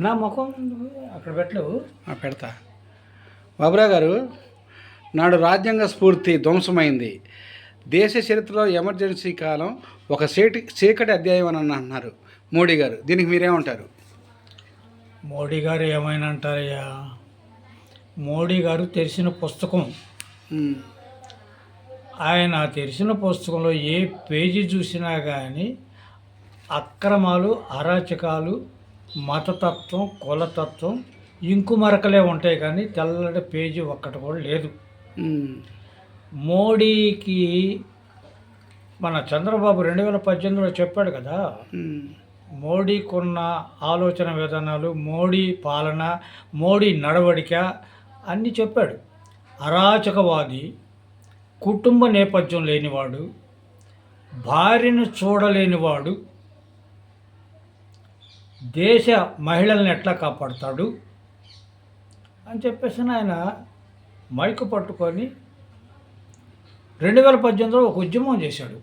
నా ముఖం అక్కడ పెట్టలేవు. పెడతా. బాబురావు గారు, నాడు రాజ్యాంగ స్ఫూర్తి ధ్వంసమైంది. దేశ చరిత్రలో ఎమర్జెన్సీ కాలం ఒక చీకటి అధ్యాయం అని అన్నారు మోడీ గారు. దీనికి మీరేమంటారు? మోడీ గారు ఏమైనా అంటారయ్యా? మోడీ గారు తెరిచిన పుస్తకం. ఆయన తెరిచిన పుస్తకంలో ఏ పేజీ చూసినా కానీ అక్రమాలు, అరాచకాలు, మతతత్వం, కులతత్వం, ఇంకు మరకలే ఉంటాయి కానీ తెల్లటి పేజీ ఒక్కటి కూడా లేదు. మోడీకి మన చంద్రబాబు 2018లో చెప్పాడు కదా, మోడీకున్న ఆలోచన విధానాలు, మోడీ పాలన, మోడీ నడవడిక అన్నీ చెప్పాడు. అరాచకవాది, కుటుంబ నేపథ్యం లేనివాడు, భార్యను చూడలేనివాడు, దేశ మహిళల్ని ఎట్లా కాపాడుతాడు అని చెప్పేసి ఆయన మైకు పట్టుకొని 2018లో ఒక ఉద్యమం చేశాడు.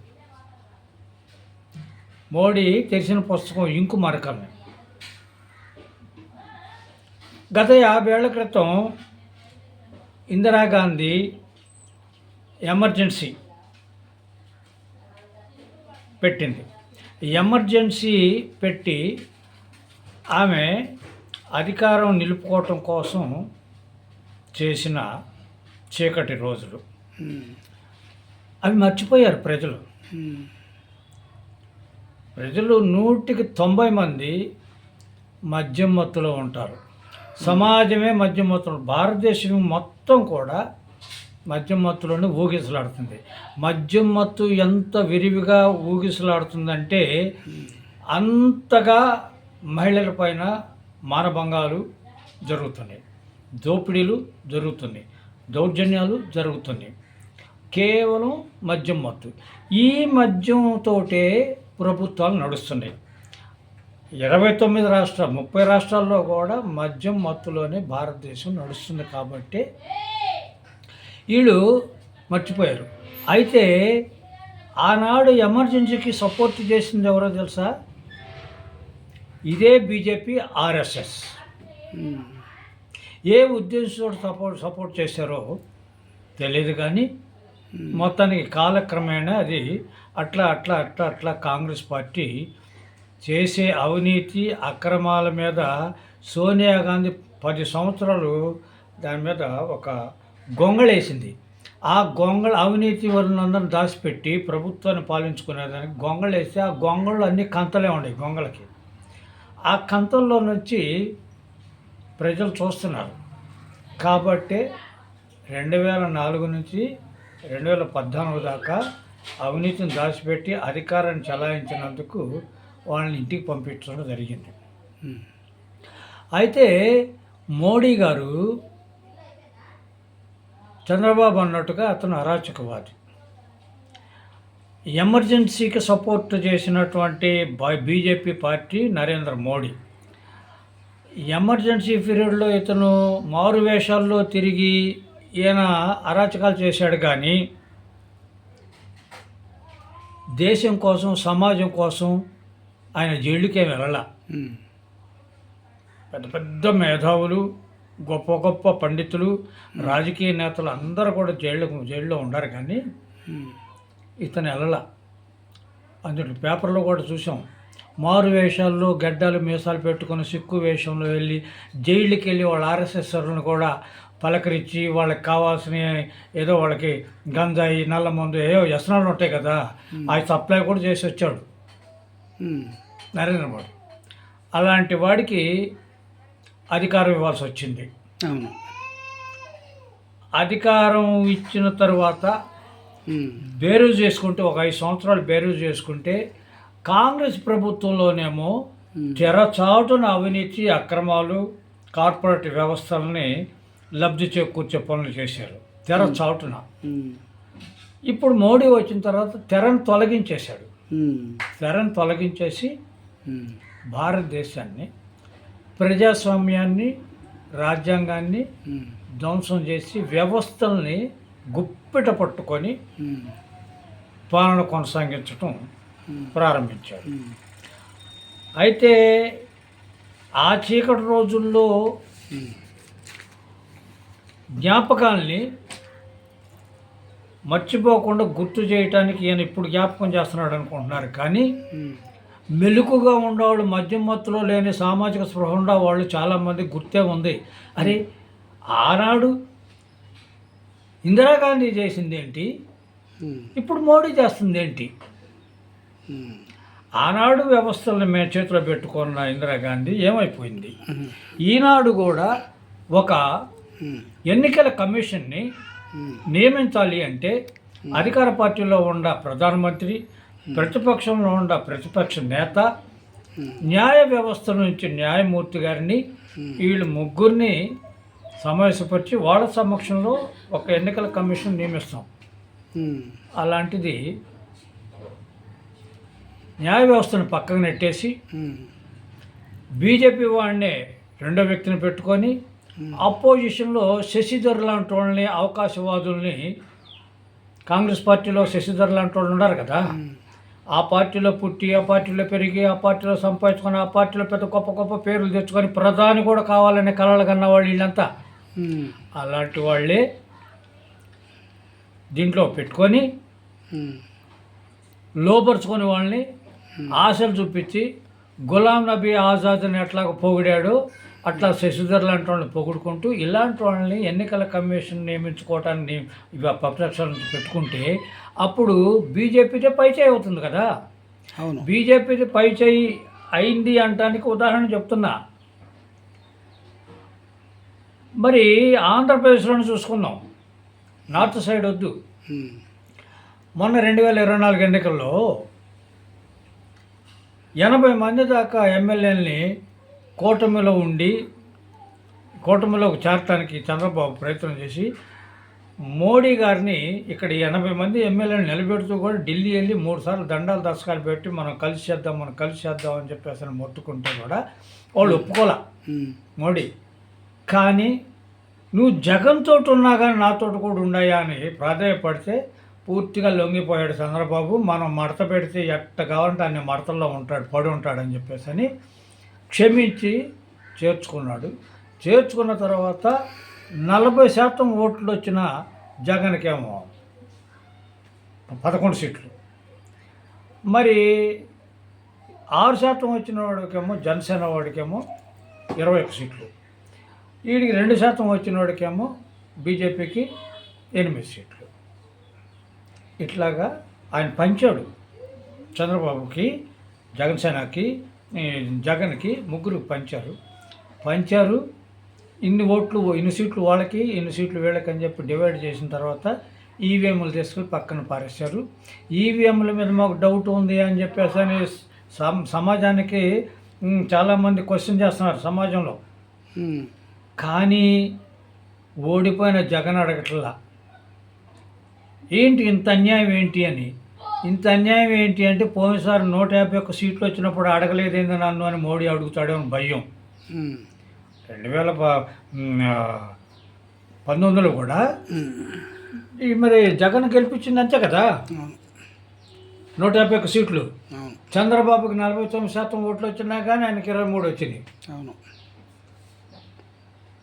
మోడీ తెరిచిన పుస్తకం ఇంకు మరకల్ని. గత 50 ఏళ్ల క్రితం ఇందిరాగాంధీ ఎమర్జెన్సీ పెట్టింది. ఎమర్జెన్సీ పెట్టి ఆమె అధికారం నిలుపుకోవటం కోసం చేసిన చీకటి రోజులు అవి మర్చిపోయారు ప్రజలు. ప్రజలు 100కి 90 మంది మద్యం మత్తులో ఉంటారు. సమాజమే మద్యం మత్తులో, భారతదేశం మొత్తం కూడా మద్యం మత్తులోనే ఊగిసలాడుతుంది. మద్యం మత్తు ఎంత విరివిగా ఊగిసలాడుతుందంటే అంతగా మహిళల పైన మానభంగాలు జరుగుతున్నాయి, దోపిడీలు జరుగుతున్నాయి, దౌర్జన్యాలు జరుగుతున్నాయి. కేవలం మద్యం మత్తు. ఈ మద్యంతోటే ప్రభుత్వాలు నడుస్తున్నాయి. 29 రాష్ట్రాలు, 30 రాష్ట్రాల్లో కూడా మద్యం మత్తులోనే భారతదేశం నడుస్తుంది. కాబట్టి వీళ్ళు మర్చిపోయారు. అయితే ఆనాడు ఎమర్జెన్సీకి సపోర్ట్ చేసింది ఎవరో తెలుసా? ఇదే బీజేపీ, ఆర్ఎస్ఎస్. ఏ ఉద్దేశంతో సపోర్ట్ చేశారో తెలియదు కానీ మొత్తానికి కాలక్రమేణా అది అట్లా కాంగ్రెస్ పార్టీ చేసే అవినీతి అక్రమాల మీద సోనియా గాంధీ 10 సంవత్సరాలు దాని మీద ఒక గొంగళేసింది. ఆ అవినీతి వాళ్ళందరినీ దాచిపెట్టి ప్రభుత్వాన్ని పాలించుకునేదానికి గొంగళేసి ఆ గొంగళ్ళు అన్నీ కంతలే ఉన్నాయి. గొంగళకి ఆ కంతంలో నుంచి ప్రజలు చూస్తున్నారు. కాబట్టి 2004 నుంచి 2014 దాకా అవినీతిని దాచిపెట్టి అధికారాన్ని చలాయించినందుకు వాళ్ళని ఇంటికి పంపించడం జరిగింది. అయితే మోడీ గారు చంద్రబాబు అన్నట్టుగా అతను అరాచకవాది. ఎమర్జెన్సీకి సపోర్ట్ చేసినటువంటి BJP party Narendra Modi emergency పీరియడ్లో ఇతను మారు వేషాల్లో తిరిగి ఈయన అరాచకాలు చేశాడు కానీ దేశం కోసం, సమాజం కోసం ఆయన జైలుకే వెళ్ళాల. పెద్ద పెద్ద మేధావులు, గొప్ప గొప్ప పండితులు, రాజకీయ నేతలు అందరూ కూడా జైల్లో ఉన్నారు కానీ ఇతను వెళ్ళాల. అందులో పేపర్లో కూడా చూసాం. మారు వేషాల్లో గడ్డాలు మీసాలు పెట్టుకుని సిక్కు వేషంలో వెళ్ళి జైలుకి వెళ్ళి వాళ్ళ ఆర్ఎస్ఎస్లను కూడా పలకరించి వాళ్ళకి కావాల్సిన ఏదో వాళ్ళకి గంజాయి, నల్ల మందు, ఏవో వ్యసనాలు ఉంటాయి కదా, అవి సప్లై కూడా చేసి వచ్చాడు నరేంద్ర మోడీ. అలాంటి వాడికి అధికారం ఇవ్వాల్సి వచ్చింది. అధికారం ఇచ్చిన తర్వాత బేరీజు చేసుకుంటే ఒక 5 సంవత్సరాలు బేరీజు చేసుకుంటే కాంగ్రెస్ ప్రభుత్వంలోనేమో తెరచాటున అవినీతి, అక్రమాలు, కార్పొరేట్ వ్యవస్థలని లబ్ధి చేకూర్చే పనులు చేశారు తెరచాటున. ఇప్పుడు మోడీ వచ్చిన తర్వాత తెరను తొలగించేశాడు. తెరను తొలగించేసి భారతదేశాన్ని, ప్రజాస్వామ్యాన్ని, రాజ్యాంగాన్ని ధ్వంసం చేసి వ్యవస్థల్ని గుప్పిట పట్టుకొని పాలన కొనసాగించటం ప్రారంభించాడు. అయితే ఆ చీకటి రోజుల్లో జ్ఞాపకాల్ని మర్చిపోకుండా గుర్తు చేయటానికి ఈయన ఇప్పుడు జ్ఞాపకం చేస్తున్నాడు అనుకుంటున్నారు. కానీ మెలుకుగా ఉండేవాళ్ళు, మద్యం మత్తులో లేని సామాజిక స్పృహ ఉండే వాళ్ళు చాలామంది గుర్తే ఉంది. అరే ఆనాడు ఇందిరాగాంధీ చేసింది ఏంటి, ఇప్పుడు మోడీ చేస్తుంది ఏంటి? ఆనాడు వ్యవస్థలను మేము చేతిలో పెట్టుకున్న ఇందిరాగాంధీ ఏమైపోయింది? ఈనాడు కూడా ఒక ఎన్నికల కమిషన్ని నియమించాలి అంటే అధికార పార్టీలో ఉన్న ప్రధానమంత్రి, ప్రతిపక్షంలో ఉన్న ప్రతిపక్ష నేత, న్యాయ వ్యవస్థ నుంచి న్యాయమూర్తి గారిని, వీళ్ళు ముగ్గురిని సమావేశపరిచి వాళ్ళ సమక్షంలో ఒక ఎన్నికల కమిషన్ నియమిస్తాం. అలాంటిది న్యాయ వ్యవస్థను పక్కకు నెట్టేసి బీజేపీ వాడినే రెండో వ్యక్తిని పెట్టుకొని అపోజిషన్లో శశిధర్ లాంటి వాళ్ళని, అవకాశవాదుల్ని, కాంగ్రెస్ పార్టీలో శశిధర్ లాంటి వాళ్ళు ఉన్నారు కదా, ఆ పార్టీలో పుట్టి, ఆ పార్టీలో పెరిగి, ఆ పార్టీలో సంపాదించుకొని, ఆ పార్టీలో పెద్ద గొప్ప గొప్ప పేర్లు తెచ్చుకొని ప్రధాని కూడా కావాలనే కలలు కన్న వాళ్ళు వీళ్ళంతా అలాంటి వాళ్ళే దీంట్లో పెట్టుకొని లోపరుచుకొని వాళ్ళని ఆశలు చూపించి గులాం నబీ ఆజాద్ని ఎట్లా పొగిడాడో అట్లా శశిధర్ లాంటి వాళ్ళని పొగుడుకుంటూ ఇలాంటి వాళ్ళని ఎన్నికల కమిషన్ నియమించుకోవటాన్ని ప్రతిపక్షాల నుంచి పెట్టుకుంటే అప్పుడు బీజేపీదే పైచేయి అవుతుంది కదా. అవును, బీజేపీది పైచేయి అయింది అంటానికి ఉదాహరణ చెప్తున్నా. మరి ఆంధ్రప్రదేశ్లోనే చూసుకుందాం, నార్త్ సైడ్ వద్దు. మొన్న 2024 ఎన్నికల్లో 80 మంది దాకా ఎమ్మెల్యేలని కూటమిలో చేరటానికి చంద్రబాబు ప్రయత్నం చేసి మోడీ గారిని ఇక్కడ 80 మంది ఎమ్మెల్యేలు నిలబెడుతూ కూడా ఢిల్లీ వెళ్ళి 3 సార్లు దండాలు దశకాలు పెట్టి మనం కలిసి చేద్దాం అని చెప్పేసి మొత్తుకుంటే కూడా వాళ్ళు ఒప్పుకోలే మోడీ. కానీ నువ్వు జగన్తో ఉన్నా కానీ నాతో కూడా ఉన్నాయా అని ప్రాధాన్యపడితే పూర్తిగా లొంగిపోయాడు చంద్రబాబు. మనం మడత పెడితే ఎట్ట కావాలంటే అన్ని మడతల్లో పడి ఉంటాడని చెప్పేసి అని క్షమించి చేర్చుకున్నాడు. చేర్చుకున్న తర్వాత 40% ఓట్లు వచ్చిన జగన్కేమో 11 సీట్లు, మరి 6% వచ్చిన వాడికేమో జనసేన వాడికేమో 21 సీట్లు, వీడికి 2% వచ్చిన వాడికేమో బీజేపీకి 8 సీట్లు. ఇట్లాగా ఆయన పంచాడు చంద్రబాబుకి, జనసేనకి, జగన్కి ముగ్గురు పంచారు. ఇన్ని సీట్లు వాళ్ళకి, ఇన్ని సీట్లు వీళ్ళకి అని చెప్పి డివైడ్ చేసిన తర్వాత ఈవీఎంలు తీసుకుని పక్కన పారేశారు. ఈవీఎంల మీద మాకు డౌట్ ఉంది అని చెప్పేసి అని సమాజానికి చాలామంది క్వశ్చన్ చేస్తున్నారు సమాజంలో. కానీ ఓడిపోయిన జగన్ అడగట్లా ఏంటి ఇంత అన్యాయం ఏంటి అని. ఇంత అన్యాయం ఏంటి అంటే పోయినసారి 151 సీట్లు వచ్చినప్పుడు అడగలేదేంది నన్ను అని మోడీ అడుగుతాడేమో భయం. 2019 కూడా మరి జగన్ గెలిపించింది అంతే కదా, 151 సీట్లు. చంద్రబాబుకి 49% ఓట్లు వచ్చినా కానీ ఆయనకి 23 వచ్చినాయి.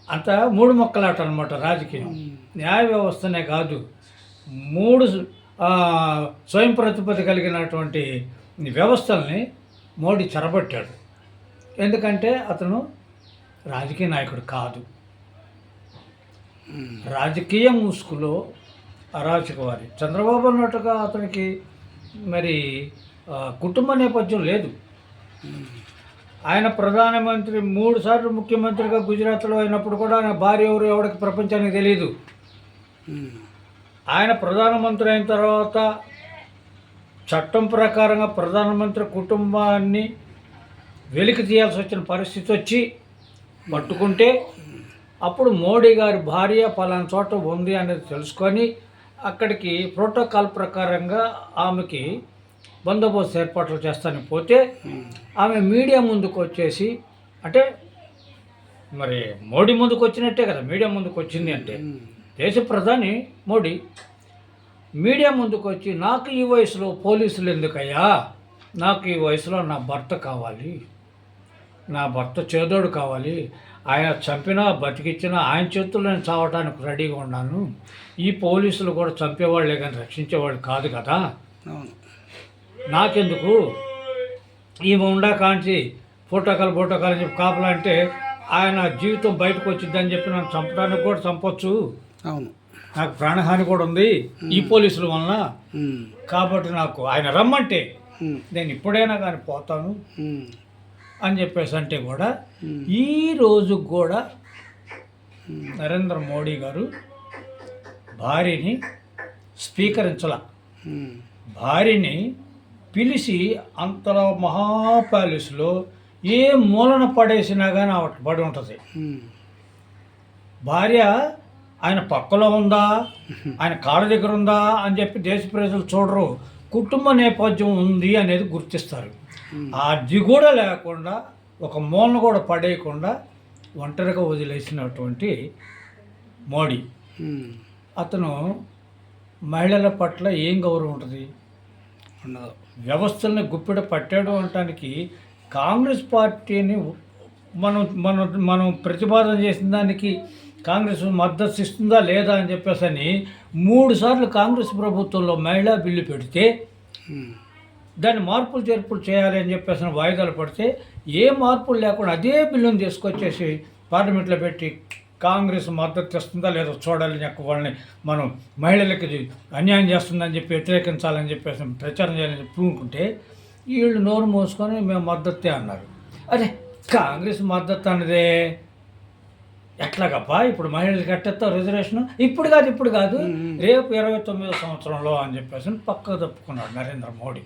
అంత 3 మొక్కలాట అనమాట రాజకీయం. న్యాయ వ్యవస్థనే కాదు, 3 స్వయం ప్రతిపత్తి కలిగినటువంటి వ్యవస్థల్ని మోడీ చెరబట్టాడు. ఎందుకంటే అతను రాజకీయ నాయకుడు కాదు, రాజకీయ ముసుగులో అరాచకవాది. చంద్రబాబు అన్నట్టుగా అతనికి మరి కుటుంబ నేపథ్యం లేదు. ఆయన ప్రధానమంత్రి 3 సార్లు ముఖ్యమంత్రిగా గుజరాత్లో అయినప్పుడు కూడా ఆయన భార్య ఎవరికి ప్రపంచానికి తెలియదు. ఆయన ప్రధానమంత్రి అయిన తర్వాత చట్టం ప్రకారంగా ప్రధానమంత్రి కుటుంబాన్ని వెలికి తీయాల్సి వచ్చిన పరిస్థితి వచ్చి పట్టుకుంటే అప్పుడు మోడీ గారి భార్య పలానా చోట ఉంది అనేది తెలుసుకొని అక్కడికి ప్రోటోకాల్ ప్రకారంగా ఆమెకి బందోబస్తు ఏర్పాట్లు చేస్తానికి పోతే ఆమె మీడియా ముందుకు వచ్చేసి, అంటే మరి మోడీ ముందుకు వచ్చినట్టే కదా మీడియా ముందుకు వచ్చింది అంటే, దేశ ప్రధాని మోడీ మీడియా ముందుకు వచ్చి నాకు ఈ వయసులో పోలీసులు ఎందుకయ్యా, నాకు ఈ వయసులో నా భర్త కావాలి, నా భర్త చేదోడు కావాలి, ఆయన చంపినా బతికిచ్చినా ఆయన చేతుల్లో నేను చావటానికి రెడీగా ఉన్నాను. ఈ పోలీసులు కూడా చంపేవాళ్ళే కానీ రక్షించేవాళ్ళు కాదు కదా, అవును. నాకెందుకు ఈమె ఉండా కాంచి ఫోటోకాలు అని చెప్పి కాపలా అంటే ఆయన జీవితం బయటకు వచ్చిద్దని చెప్పి నన్ను చంపడానికి కూడా చంపొచ్చు. అవును. నాకు ప్రాణహాని కూడా ఉంది ఈ పోలీసుల వలన. కాబట్టి నాకు ఆయన రమ్మంటే నేను ఇప్పుడైనా కానీ పోతాను అని చెప్పేసి అంటే కూడా ఈ రోజు కూడా నరేంద్ర మోడీ గారు భార్యని స్వీకరించాల. భార్యని పిలిచి అంతలో మహా ప్యాలెస్లో ఏ మూలన పడేసినా కానీ పడి ఉంటుంది. భార్య ఆయన పక్కలో ఉందా, ఆయన కాళ్ళ దగ్గర ఉందా అని చెప్పి దేశ ప్రజలు చూడరు. కుటుంబ నేపథ్యం ఉంది అనేది గుర్తిస్తారు. అది కూడా లేకుండా ఒక మూలను కూడా పడేయకుండా ఒంటరిగా వదిలేసినటువంటి మోడీ అతను మహిళల పట్ల ఏం గౌరవం ఉంటుంది? వ్యవస్థల్ని గుప్పిడ పట్టాడు అనటానికి కాంగ్రెస్ పార్టీని మనం మనం మనం ప్రతిపాదన చేసిన దానికి కాంగ్రెస్ మద్దతు ఇస్తుందా లేదా అని చెప్పేసి అని 3 సార్లు కాంగ్రెస్ ప్రభుత్వంలో మహిళా బిల్లు పెడితే దాన్ని మార్పులు చేర్పులు చేయాలి అని చెప్పేసి వాయిదాలు పడితే ఏ మార్పులు లేకుండా అదే బిల్లును తీసుకొచ్చేసి పార్లమెంట్లో పెట్టి కాంగ్రెస్ మద్దతు ఇస్తుందా లేదా చూడాలని వాళ్ళని మనం మహిళలకి అన్యాయం చేస్తుందని చెప్పి వ్యతిరేకించాలని చెప్పేసి ప్రచారం చేయాలని పూనుకుంటే వీళ్ళు నోరు మోసుకొని మేము మద్దతే అన్నారు. అదే కాంగ్రెస్ మద్దతు అన్నదే ఎట్లాగప్పా ఇప్పుడు మహిళలు కట్టేస్తావు రిజర్వేషన్? ఇప్పుడు కాదు రేపు 29వ సంవత్సరంలో అని చెప్పేసి పక్కకు తప్పుకున్నాడు నరేంద్ర మోడీ.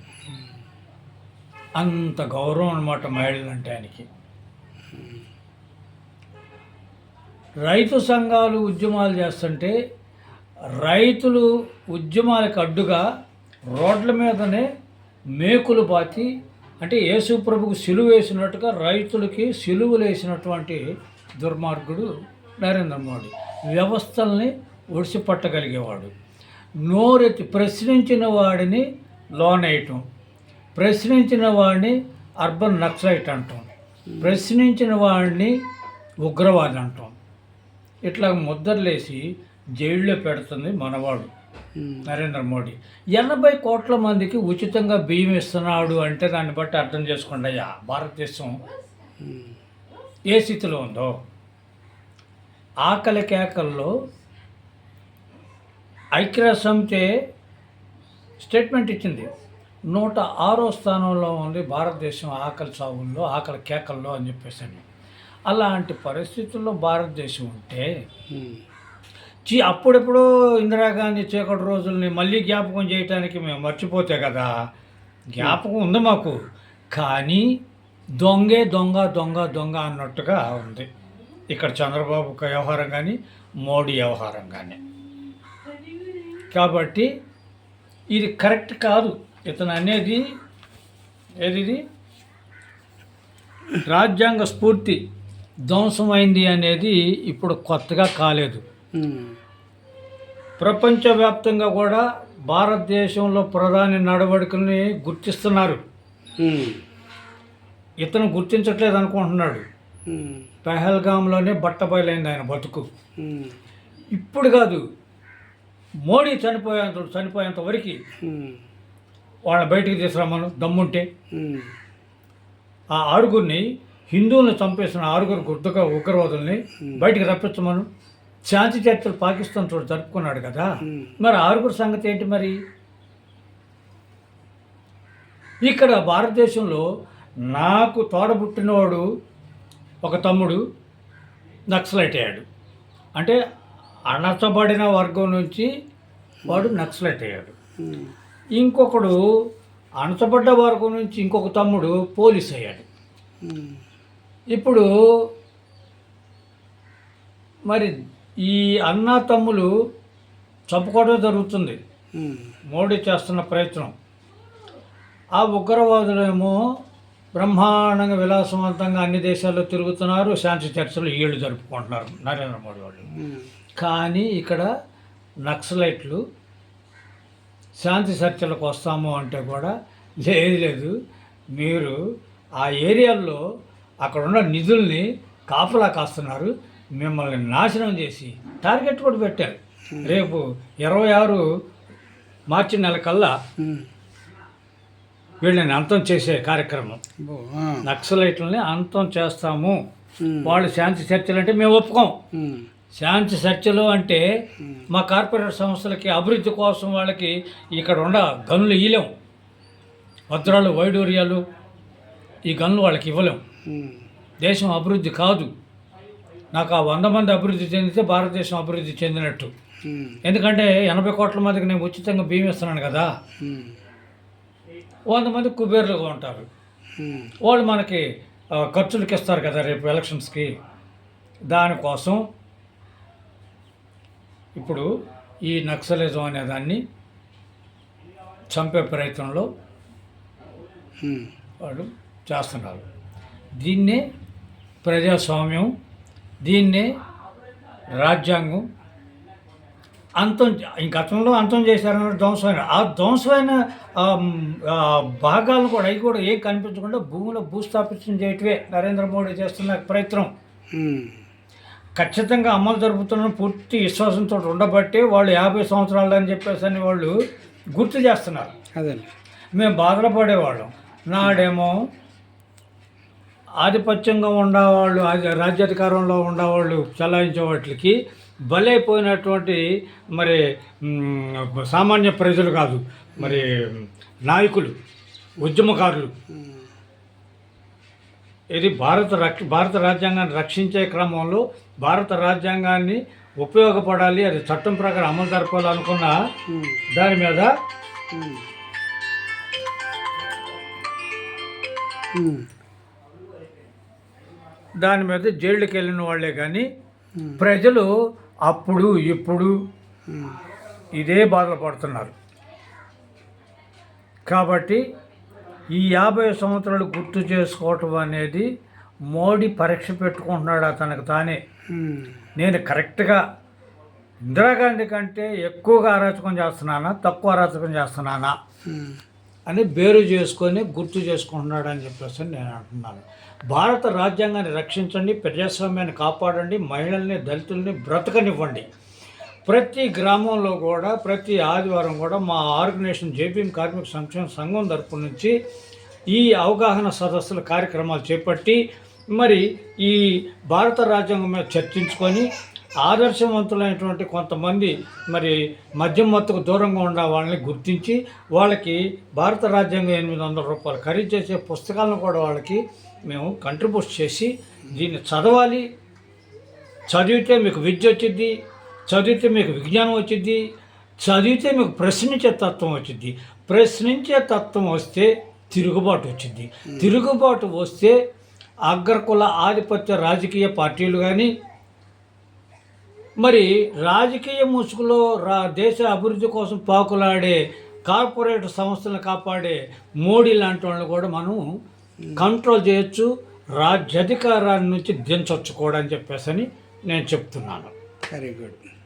అంత గౌరవం అన్నమాట మహిళలంటే ఆయనకి. రైతు సంఘాలు ఉద్యమాలు చేస్తుంటే రైతులు ఉద్యమాలకు అడ్డుగా రోడ్ల మీదనే మేకులు పాతి అంటే యేసు ప్రభుకు సిలువ వేసినట్టుగా రైతులకి సిలువలు వేసినటువంటి దుర్మార్గుడు నరేంద్ర మోడీ. వ్యవస్థల్ని ఒడిసిపట్టగలిగేవాడు. నోరెత్తి ప్రశ్నించిన వాడిని లోనేయటం, ప్రశ్నించిన వాడిని అర్బన్ నక్సలైట్ అంటాం, ప్రశ్నించిన వాడిని ఉగ్రవాది అంటాం. ఇట్లా ముద్రలేసి జైల్లో పెడుతుంది మనవాడు నరేంద్ర మోడీ. 80 కోట్ల మందికి ఉచితంగా బియ్యం ఇస్తున్నాడు అంటే దాన్ని బట్టి అర్థం చేసుకోండి అయ్యా భారతదేశం ఏ స్థితిలో ఉందో. ఆకలి కేకల్లో ఐక్యరాజ్యసమితి స్టేట్మెంట్ ఇచ్చింది. 106వ స్థానంలో ఉంది భారతదేశం ఆకలి చావుల్లో, ఆకలి కేకల్లో అని చెప్పేసి. అలాంటి పరిస్థితుల్లో భారతదేశం ఉంటే అప్పుడెప్పుడో ఇందిరాగాంధీ చీకటి రోజుల్ని మళ్ళీ జ్ఞాపకం చేయటానికి మేము మర్చిపోతే కదా, జ్ఞాపకం ఉంది మాకు. కానీ దొంగే దొంగ దొంగ దొంగ అన్నట్టుగా ఉంది ఇక్కడ చంద్రబాబు వ్యవహారం కానీ మోడీ వ్యవహారం కానీ. కాబట్టి ఇది కరెక్ట్ కాదు. ఇతను అనేది ఏది రాజ్యాంగ స్ఫూర్తి ధ్వంసమైంది అనేది ఇప్పుడు కొత్తగా కాలేదు. ప్రపంచవ్యాప్తంగా కూడా భారతదేశంలో ప్రధాని నడవడికల్ని గుర్తిస్తున్నారు. ఇతను గుర్తించట్లేదు అనుకుంటున్నాడు. పెహల్గాంలోనే బట్టబయలైంది ఆయన బతుకు. ఇప్పుడు కాదు, మోడీ చనిపోయేంత వరకు వాళ్ళని బయటికి తీసుకురామను దమ్ముంటే. ఆ 6గురిని హిందువులను చంపేసిన 6 గుర్తుగా ఉగ్రవాదుల్ని బయటికి రప్పించమను. శాంతి చర్చలు పాకిస్తాన్ చోటు జరుపుకున్నాడు కదా, మరి 6 సంగతి ఏంటి? మరి ఇక్కడ భారతదేశంలో నాకు తోడబుట్టినవాడు ఒక తమ్ముడు నక్సలైట్ అయ్యాడు. అంటే అణచబడిన వర్గం నుంచి వాడు నక్సలైట్ అయ్యాడు. ఇంకొకడు అణచబడ్డ వర్గం నుంచి ఇంకొక తమ్ముడు పోలీస్ అయ్యాడు. ఇప్పుడు మరి ఈ అన్న తమ్ములు చంపుకోవడం జరుగుతుంది. మోడీ చేస్తున్న ప్రయత్నం. ఆ ఉగ్రవాదులేమో బ్రహ్మాండంగా విలాసవంతంగా అన్ని దేశాల్లో తిరుగుతున్నారు, శాంతి చర్చలు వీళ్ళు జరుపుకుంటున్నారు నరేంద్ర మోడీ వాళ్ళు. కానీ ఇక్కడ నక్సలైట్లు శాంతి చర్చలకు వస్తాము అంటే కూడా లేదు, మీరు ఆ ఏరియాల్లో అక్కడ ఉన్న నిధుల్ని కాపలా కాస్తున్నారు. మిమ్మల్ని నాశనం చేసి టార్గెట్ కూడా పెట్టారు. రేపు 26 మార్చి నెల కల్లా వీళ్ళని అంతం చేసే కార్యక్రమం, నక్సలైట్లని అంతం చేస్తాము. వాళ్ళు శాంతి చర్చలు అంటే మేము ఒప్పుకోం. శాంతి చర్చలు అంటే మా కార్పొరేట్ సంస్థలకి అభివృద్ధి కోసం వాళ్ళకి ఇక్కడ ఉన్న గనులు ఇవ్వలేం. భద్రాలు, వైడూర్యాలు ఈ గనులు వాళ్ళకి ఇవ్వలేం. దేశం అభివృద్ధి కాదు. నాకు ఆ 100 మంది అభివృద్ధి చెందితే భారతదేశం అభివృద్ధి చెందినట్టు. ఎందుకంటే 80 కోట్ల మందికి నేను ఉచితంగా బియ్యం ఇస్తున్నాను కదా. 100 మంది కుబేర్లుగా ఉంటారు. వాళ్ళు మనకి ఖర్చులకి ఇస్తారు కదా రేపు ఎలక్షన్స్కి. దానికోసం ఇప్పుడు ఈ నక్సలిజం అనే దాన్ని చంపే ప్రయత్నంలో వాళ్ళు చేస్తున్నారు. దీన్నే ప్రజాస్వామ్యం, దీన్నే రాజ్యాంగం అంతం. గతంలో అంతం చేశారన్న ధ్వంసమైన ఆ ధ్వంసమైన భాగాలను కూడా అవి కూడా ఏం కనిపించకుండా భూమిలో భూస్థాపితం చేయటమే నరేంద్ర మోడీ చేస్తున్న ప్రయత్నం. ఖచ్చితంగా అమలు జరుపుతున్న పూర్తి విశ్వాసంతో ఉండబట్టే వాళ్ళు 50 సంవత్సరాలు అని చెప్పేసి అని వాళ్ళు గుర్తు చేస్తున్నారు. అదే మేము బాధలు పడేవాళ్ళం. నాడేమో ఆధిపత్యంగా ఉండేవాళ్ళు, రాజ్యాధికారంలో ఉండేవాళ్ళు చలాయించే వాటికి బలైపోయినటువంటి మరి సామాన్య ప్రజలు కాదు, మరి నాయకులు, ఉద్యమకారులు. ఇది భారత రాజ్యాంగాన్ని రక్షించే క్రమంలో భారత రాజ్యాంగాన్ని ఉపయోగపడాలి, అది చట్టం ప్రకారం అమలు జరపాలనుకున్న దాని మీద జైళ్ళకి వెళ్ళిన వాళ్ళే కానీ ప్రజలు అప్పుడు ఇప్పుడు ఇదే బాధలు పడుతున్నారు. కాబట్టి ఈ 50 సంవత్సరాలు గుర్తు చేసుకోవటం అనేది మోడీ పరీక్ష పెట్టుకుంటున్నాడు తనకు తానే. నేను కరెక్ట్గా ఇందిరాగాంధీ కంటే ఎక్కువగా అరాచకం చేస్తున్నానా, తక్కువ అరాచకం చేస్తున్నానా అని బేరు చేసుకొని గుర్తు చేసుకుంటున్నాడు అని చెప్పేసి నేను అంటున్నాను. భారత రాజ్యాంగాన్ని రక్షించండి, ప్రజాస్వామ్యాన్ని కాపాడండి, మహిళల్ని, దళితుల్ని బ్రతకనివ్వండి. ప్రతి గ్రామంలో కూడా ప్రతి ఆదివారం కూడా మా ఆర్గనైజేషన్ జేబీఎం కార్మిక సంక్షేమ సంఘం తరపు నుంచి ఈ అవగాహన సదస్సుల కార్యక్రమాలు చేపట్టి మరి ఈ భారత రాజ్యాంగం మీద చర్చించుకొని ఆదర్శవంతులైనటువంటి కొంతమంది మరి మద్యం మత్తుకు దూరంగా ఉన్న వాళ్ళని గుర్తించి వాళ్ళకి భారత రాజ్యాంగం 800 రూపాయలు ఖరీదు చేసే పుస్తకాలను కూడా వాళ్ళకి మేము కంట్రిబ్యూట్ చేసి దీన్ని చదవాలి, చదివితే మీకు విద్య వచ్చింది, చదివితే మీకు విజ్ఞానం వచ్చింది, చదివితే మీకు ప్రశ్నించే తత్వం వచ్చింది, ప్రశ్నించే తత్వం వస్తే తిరుగుబాటు వచ్చింది, తిరుగుబాటు వస్తే అగ్రకుల ఆధిపత్య రాజకీయ పార్టీలు కానీ మరి రాజకీయ ముసుగులో దేశ అభివృద్ధి కోసం పాకులాడే కార్పొరేట్ సంస్థలను కాపాడే మోడీ లాంటి వాళ్ళని కూడా మనం కంట్రోల్ చేయొచ్చు, రాజ్యాధికారాన్ని నుంచి దించవచ్చు కూడా అని చెప్పేసి నేను చెప్తున్నాను. Very good.